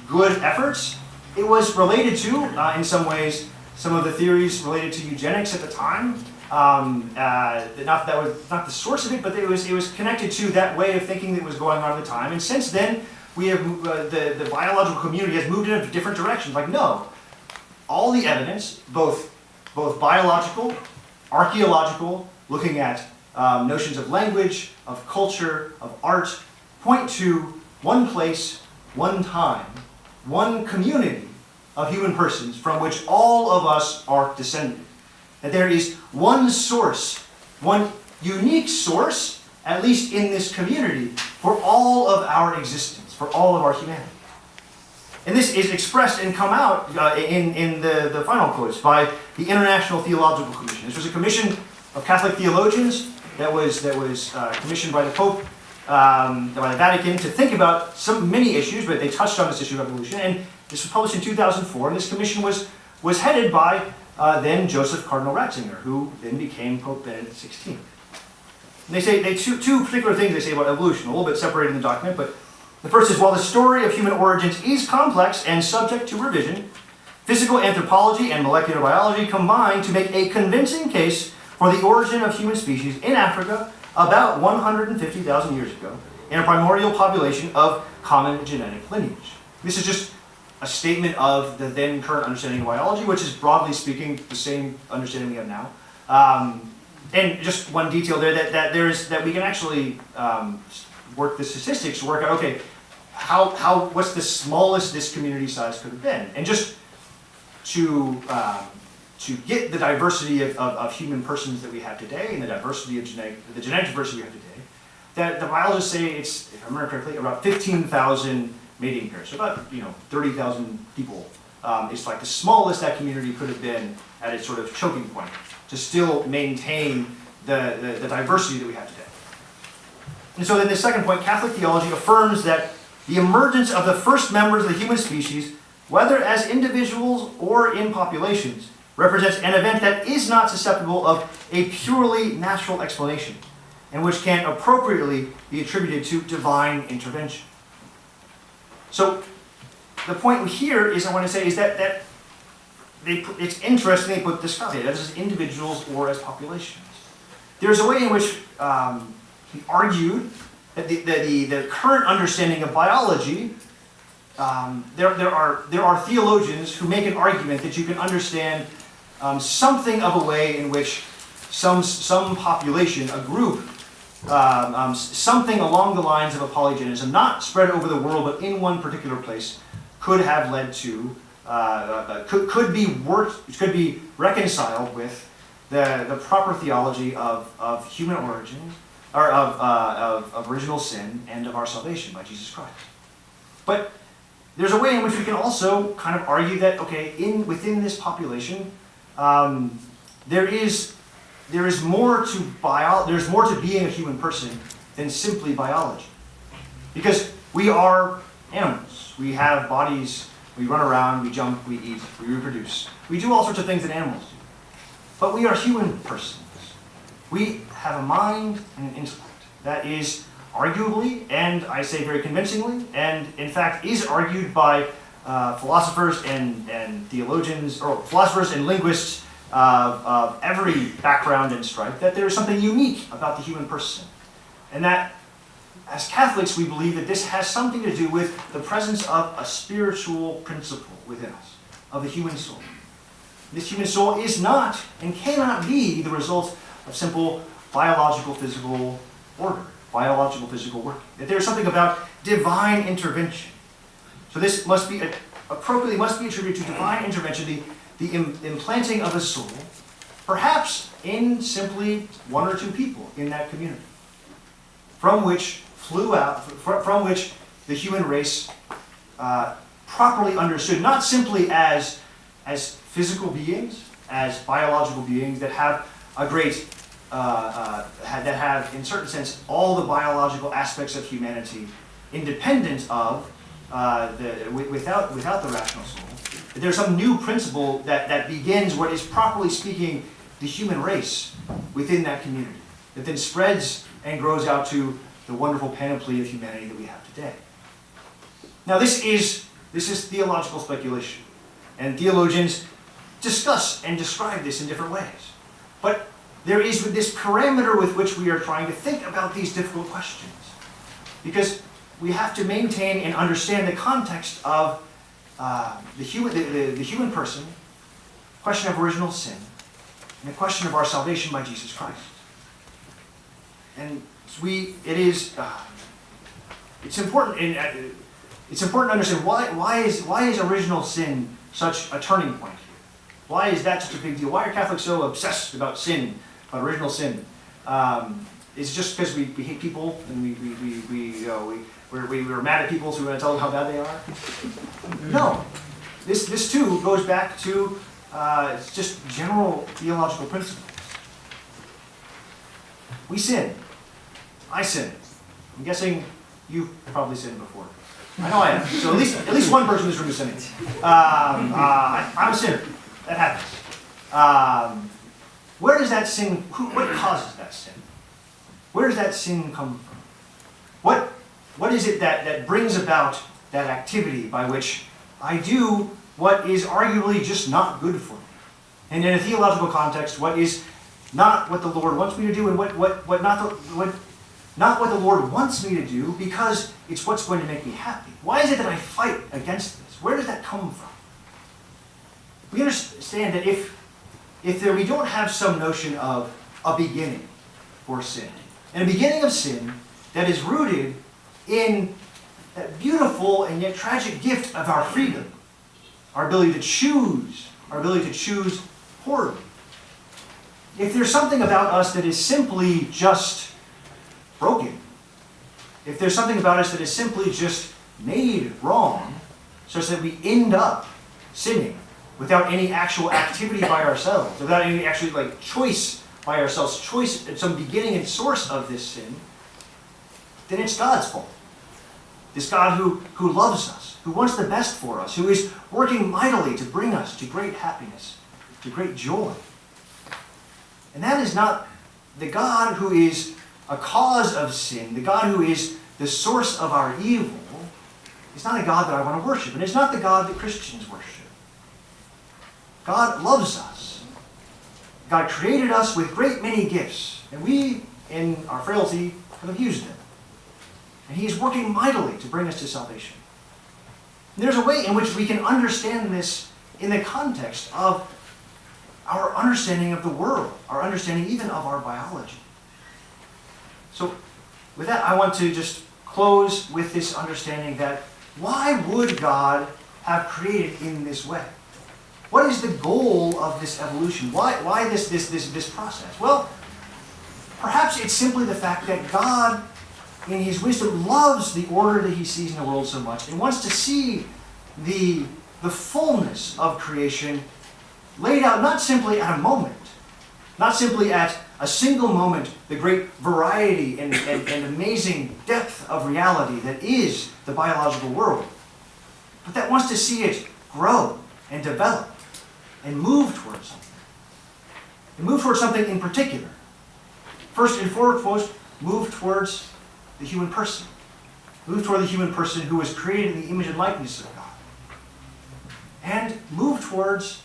good efforts. It was related to, in some ways, some of the theories related to eugenics at the time. Not that was not the source of it, but it was connected to that way of thinking that was going on at the time. And since then, we have the biological community has moved in a different direction. Like, no, all the evidence, both biological, archaeological, looking at notions of language, of culture, of art, point to one place, one time, one community of human persons from which all of us are descended. That there is one source, one unique source, at least in this community, for all of our existence, for all of our humanity. And this is expressed and come out in the final quotes by the International Theological Commission. This was a commission of Catholic theologians that was commissioned by the Pope, by the Vatican, to think about many issues, but they touched on this issue of evolution. And this was published in 2004, and this commission was headed by then Joseph Cardinal Ratzinger, who then became Pope Benedict XVI. And they say two particular things they say about evolution, a little bit separated in the document, but the first is, while the story of human origins is complex and subject to revision, physical anthropology and molecular biology combine to make a convincing case for the origin of human species in Africa about 150,000 years ago in a primordial population of common genetic lineage. This is just a statement of the then current understanding of biology, which is broadly speaking the same understanding we have now. And just one detail there that we can actually work the statistics to work out, okay, what's the smallest this community size could have been, and just to get the diversity of human persons that we have today and the diversity of the genetic diversity we have today, that the biologists say it's, if I remember correctly, about 15,000 mating pairs, so about 30,000 people. It's like the smallest that community could have been at its sort of choking point to still maintain the diversity that we have today. And so then the second point, Catholic theology affirms that the emergence of the first members of the human species, whether as individuals or in populations, represents an event that is not susceptible of a purely natural explanation, and which can appropriately be attributed to divine intervention. So the point here is, I want to say, is that it's interesting they put this caveat, as individuals or as populations. There's a way in which he argued that the current understanding of biology, there are theologians who make an argument that you can understand something of a way in which some population, a group, something along the lines of a polygenism, not spread over the world but in one particular place, could have led to, could be reconciled with the proper theology of human origins, or of original sin and of our salvation by Jesus Christ. But there's a way in which we can also kind of argue that, okay, within this population, there is more to being a human person than simply biology. Because we are animals. We have bodies, we run around, we jump, we eat, we reproduce. We do all sorts of things that animals do. But we are human persons. We have a mind and an intellect that is arguably, and I say very convincingly, and in fact is argued by philosophers and theologians, or philosophers and linguists of every background and stripe, that there is something unique about the human person. And that, as Catholics, we believe that this has something to do with the presence of a spiritual principle within us, of the human soul. This human soul is not and cannot be the result of simple biological physical order, biological physical work. That there is something about divine intervention. So this must be attributed to divine intervention, the implanting of a soul, perhaps in simply one or two people in that community, from which the human race properly understood, not simply as physical beings, as biological beings that have a great, that have, in a certain sense, all the biological aspects of humanity independent of, without the rational soul. There's some new principle that begins what is, properly speaking, the human race within that community, that then spreads and grows out to the wonderful panoply of humanity that we have today. Now this is This is theological speculation. And theologians discuss and describe this in different ways. But there is this parameter with which we are trying to think about these difficult questions. Because we have to maintain and understand the context of the human person, question of original sin, and the question of our salvation by Jesus Christ. And it's important to understand why is original sin such a turning point here? Why is that such a big deal? Why are Catholics so obsessed about sin, about original sin? Is it just because we hate people and we're mad at people, so we want to tell them how bad they are? No. This too goes back to just general theological principles. We sin. I sin. I'm guessing you've probably sinned before. I know I have. So at least one person in this room is sinning. I'm a sinner. That happens. Where does that sin? What causes that sin? Where does that sin come from? What is it that brings about that activity by which I do what is arguably just not good for me? And in a theological context, what is not what the Lord wants me to do, and what not what the Lord wants me to do, because it's what's going to make me happy. Why is it that I fight against this? Where does that come from? We understand that if we don't have some notion of a beginning for sin, and a beginning of sin that is rooted in that beautiful and yet tragic gift of our freedom, our ability to choose poorly. If there's something about us that is simply just broken, if there's something about us that is simply just made wrong, such that we end up sinning without any actual activity by ourselves, without any actually choice by ourselves, choice at some beginning and source of this sin, then it's God's fault. This God who loves us, who wants the best for us, who is working mightily to bring us to great happiness, to great joy. And that is not the God who is a cause of sin, the God who is the source of our evil. It's not a God that I want to worship, and it's not the God that Christians worship. God loves us. God created us with great many gifts, and we, in our frailty, have abused them. And He is working mightily to bring us to salvation. And there's a way in which we can understand this in the context of our understanding of the world, our understanding even of our biology. So, with that, I want to just close with this understanding that why would God have created in this way? What is the goal of this evolution? Why this process? Well, perhaps it's simply the fact that God, in His wisdom, loves the order that He sees in the world so much and wants to see the fullness of creation laid out not simply at a moment, not simply at a single moment, the great variety and amazing depth of reality that is the biological world, but that wants to see it grow and develop and move towards something. And move towards something in particular. First and foremost, move towards the human person. Move toward the human person who was created in the image and likeness of God. And move towards,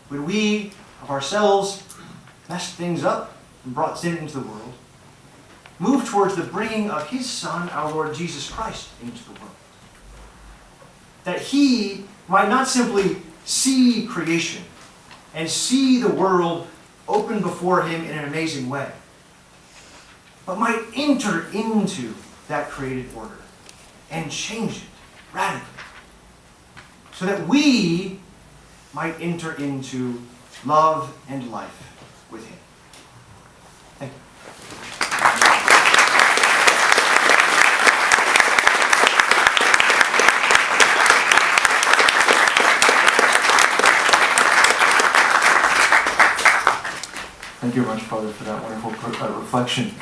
when we of ourselves messed things up and brought sin into the world, move towards the bringing of His Son, our Lord Jesus Christ, into the world. That He might not simply see creation and see the world open before Him in an amazing way, but might enter into that created order and change it radically, so that we might enter into love and life with Him. Thank you. Thank you very much, Father, for that wonderful reflection.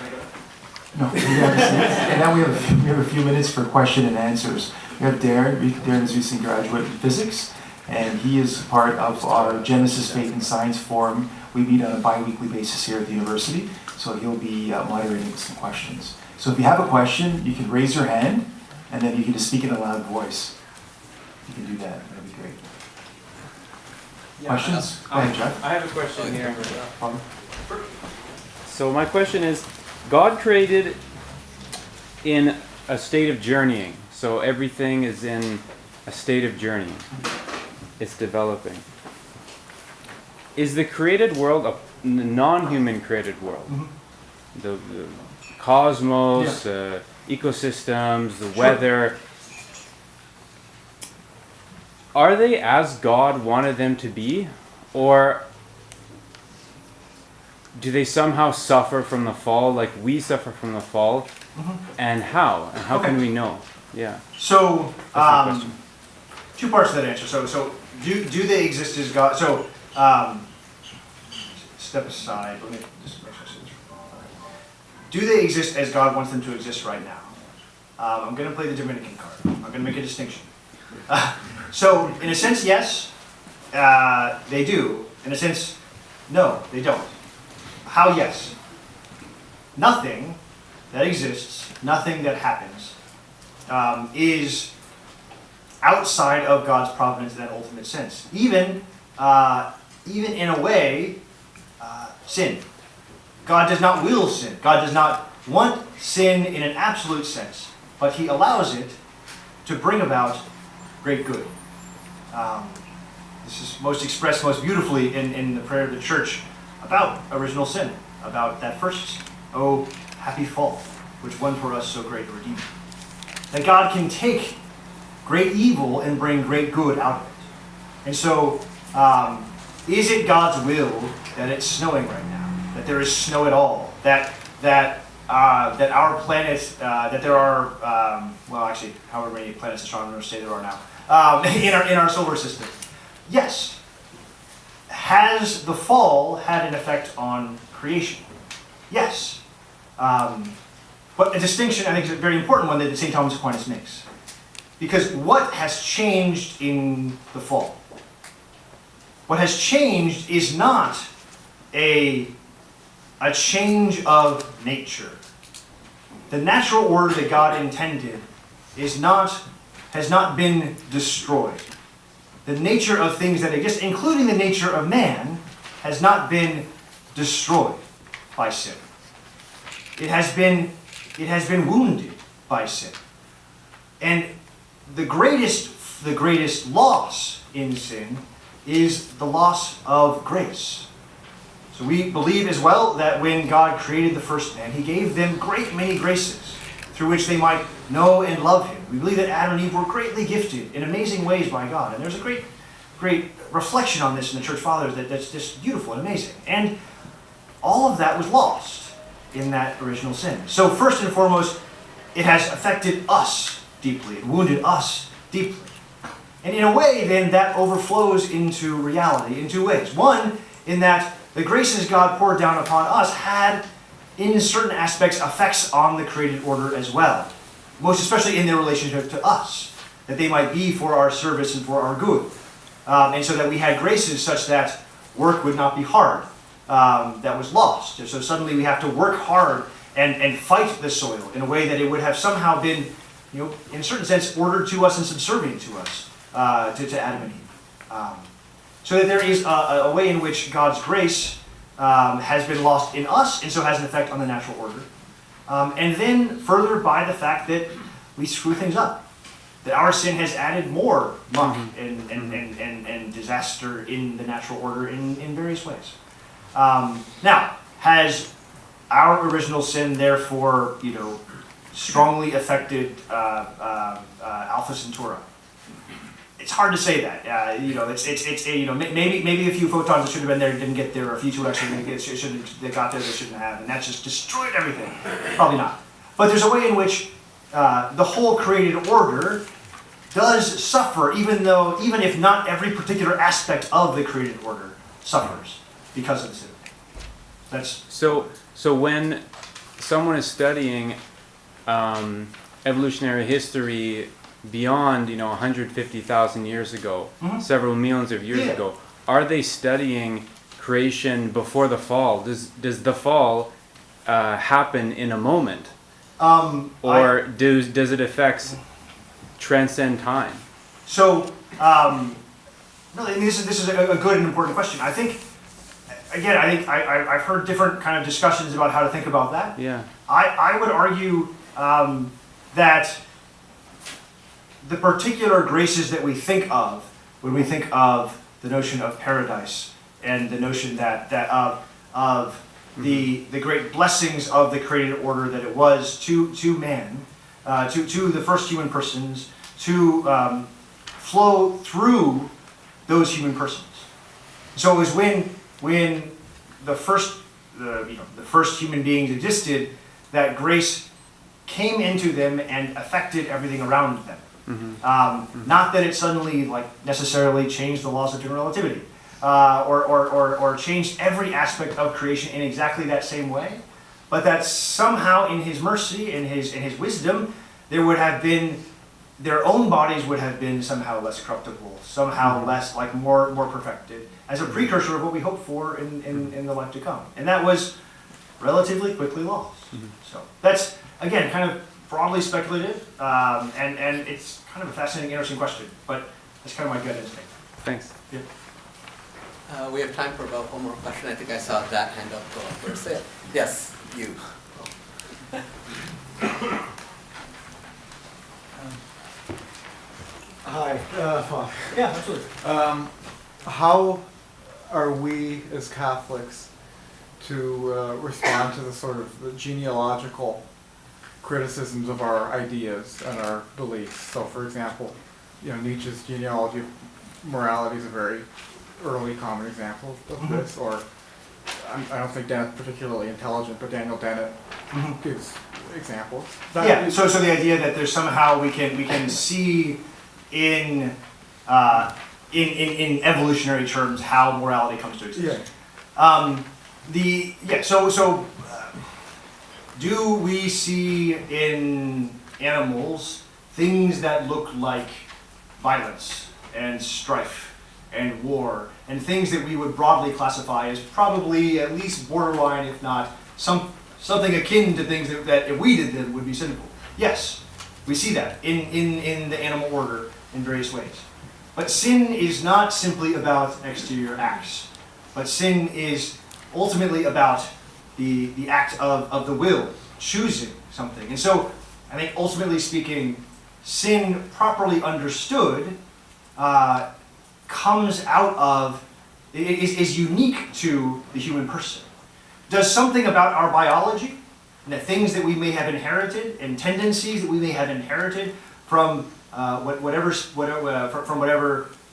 No, and now we have a few minutes for question and answers. We have Darren. Darren is a recent graduate in physics, and he is part of our Genesis Faith and Science Forum. We meet on a bi-weekly basis here at the university, so he'll be moderating with some questions. So if you have a question, you can raise your hand, and then you can just speak in a loud voice. you can do that, that'd be great. Yeah, Questions? Go ahead, Jeff. I have a question here. Father? So my question is, God created in a state of journeying. So everything is in a state of journeying. It's developing. Is the created world a non-human created world? Mm-hmm. The cosmos, ecosystems, the weather. Are they as God wanted them to be? Or do they somehow suffer from the fall like we suffer from the fall? Mm-hmm. And how? And how can we know? Yeah. So, That's the question. two parts to that answer. So do they exist as God? So, step aside. Let me just make sure I say this right. Do they exist as God wants them to exist right now? I'm going to play the Dominican card. I'm going to make a distinction. So, in a sense, yes, they do. In a sense, no, they don't. How yes? Nothing that exists, nothing that happens, is outside of God's providence in that ultimate sense. Even in a way, sin. God does not will sin. God does not want sin in an absolute sense, but He allows it to bring about great good. This is most expressed most beautifully in the prayer of the church about original sin, about that first, oh, happy fall, which won for us so great a redeemer. That God can take great evil and bring great good out of it. And so, is it God's will that it's snowing right now? That there is snow at all? That our planet, that there are, well, actually, however many planets astronomers say there are now, in our solar system? Yes. Has the fall had an effect on creation? Yes. But a distinction, I think, is a very important one that St. Thomas Aquinas makes. Because what has changed in the fall? What has changed is not a change of nature. The natural order that God intended has not been destroyed. The nature of things that exist, including the nature of man, has not been destroyed by sin. It has been wounded by sin. And the greatest loss in sin is the loss of grace. So we believe as well that when God created the first man, He gave them great many graces through which they might know and love Him. We believe that Adam and Eve were greatly gifted in amazing ways by God. And there's a great reflection on this in the Church Fathers that's just beautiful and amazing. And all of that was lost in that original sin. So first and foremost, it has affected us deeply. It wounded us deeply. And in a way, then, that overflows into reality in two ways. One, in that the graces God poured down upon us had, in certain aspects, effects on the created order as well. Most especially in their relationship to us, that they might be for our service and for our good. And so that we had graces such that work would not be hard. That was lost. So suddenly we have to work hard and fight the soil in a way that it would have somehow been, in a certain sense, ordered to us and subservient to us, to Adam and Eve. So that there is a way in which God's grace has been lost in us, and so has an effect on the natural order. And then further by the fact that we screw things up. That our sin has added more muck and disaster in the natural order in various ways. Now, has our original sin therefore, strongly affected Alpha Centauri? It's hard to say that. Maybe a few photons that should have been there didn't get there, or a few too extra that got there they shouldn't have, and that just destroyed everything. Probably not. But there's a way in which the whole created order does suffer, even if not every particular aspect of the created order suffers because of the sin. That's so when someone is studying evolutionary history beyond 150,000 years ago, several millions of years ago, are they studying creation before the fall? Does the fall happen in a moment, or does it affect transcend time? So, no, I mean, this is a good and important question. I think, again, I've heard different kind of discussions about how to think about that. Yeah. I would argue that the particular graces that we think of when we think of the notion of paradise and the notion that of the great blessings of the created order that it was to man, to the first human persons, to flow through those human persons. So it was when the first human beings existed that grace came into them and affected everything around them. Not that it suddenly necessarily changed the laws of general relativity, or changed every aspect of creation in exactly that same way, but that somehow in His mercy, in His wisdom, there would have been, their own bodies would have been somehow less corruptible, somehow less more perfected, as a precursor of what we hope for in the life to come, and that was relatively quickly lost. So that's again kind of broadly speculative, and it's kind of a fascinating, interesting question, but that's kind of my gut instinct. Thanks. Yeah. We have time for about one more question. I think I saw that hand up first. Yes, you. Hi. Yeah, absolutely. How are we as Catholics to respond to the sort of the genealogical criticisms of our ideas and our beliefs? So, for example, Nietzsche's genealogy of morality is a very early common example of this. Or I don't think Dennett's particularly intelligent, but Daniel Dennett gives examples. Yeah. So the idea that there's somehow we can see in evolutionary terms how morality comes to exist. Yeah. So do we see in animals things that look like violence and strife and war and things that we would broadly classify as probably at least borderline, if not something akin to things that if we did them would be sinful? Yes, we see that in the animal order in various ways. But sin is not simply about exterior acts, but sin is ultimately about the act of the will, choosing something. And so I think ultimately speaking, sin properly understood comes out of, is unique to the human person. Does something about our biology, and the things that we may have inherited, and tendencies that we may have inherited from whatever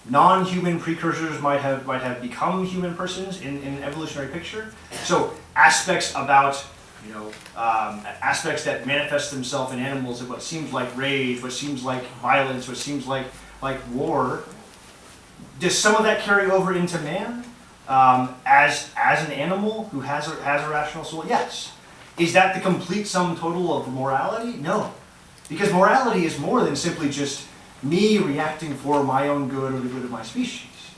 non-human precursors might have become human persons in an evolutionary picture. So aspects about aspects that manifest themselves in animals of what seems like rage, what seems like violence, what seems like war. Does some of that carry over into man as an animal who has a rational soul? Yes. Is that the complete sum total of morality? No. Because morality is more than simply just me reacting for my own good or the good of my species.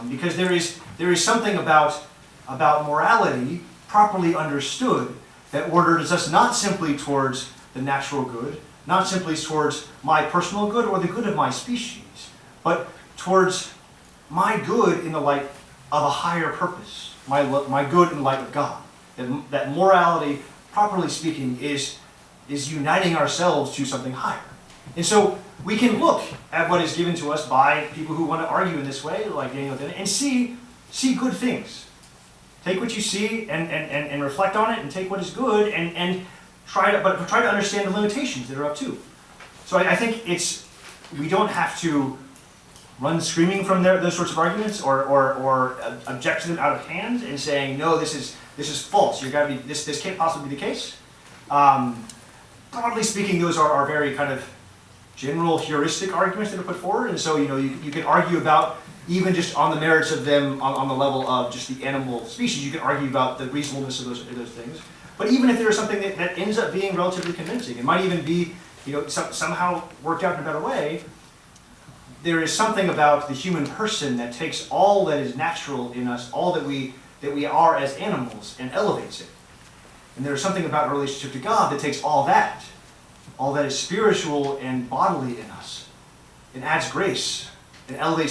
Because there is something about morality properly understood that orders us not simply towards the natural good, not simply towards my personal good or the good of my species, but towards my good in the light of a higher purpose, my good in the light of God. That morality, properly speaking, is uniting ourselves to something higher. And so we can look at what is given to us by people who want to argue in this way, like Daniel did, and see good things. Take what you see and reflect on it, and take what is good and try to understand the limitations that are up to. So I think we don't have to run screaming from those sorts of arguments or object to them out of hand and saying, no, this is false. This can't possibly be the case. Broadly speaking, those are very kind of general heuristic arguments that are put forward, and so you can argue about even just on the merits of them on the level of just the animal species. You can argue about the reasonableness of those things. But even if there is something that ends up being relatively convincing, it might even be somehow worked out in a better way. There is something about the human person that takes all that is natural in us, all that we are as animals, and elevates it. And there is something about our relationship to God that takes all that is spiritual and bodily in us, and adds grace and elevates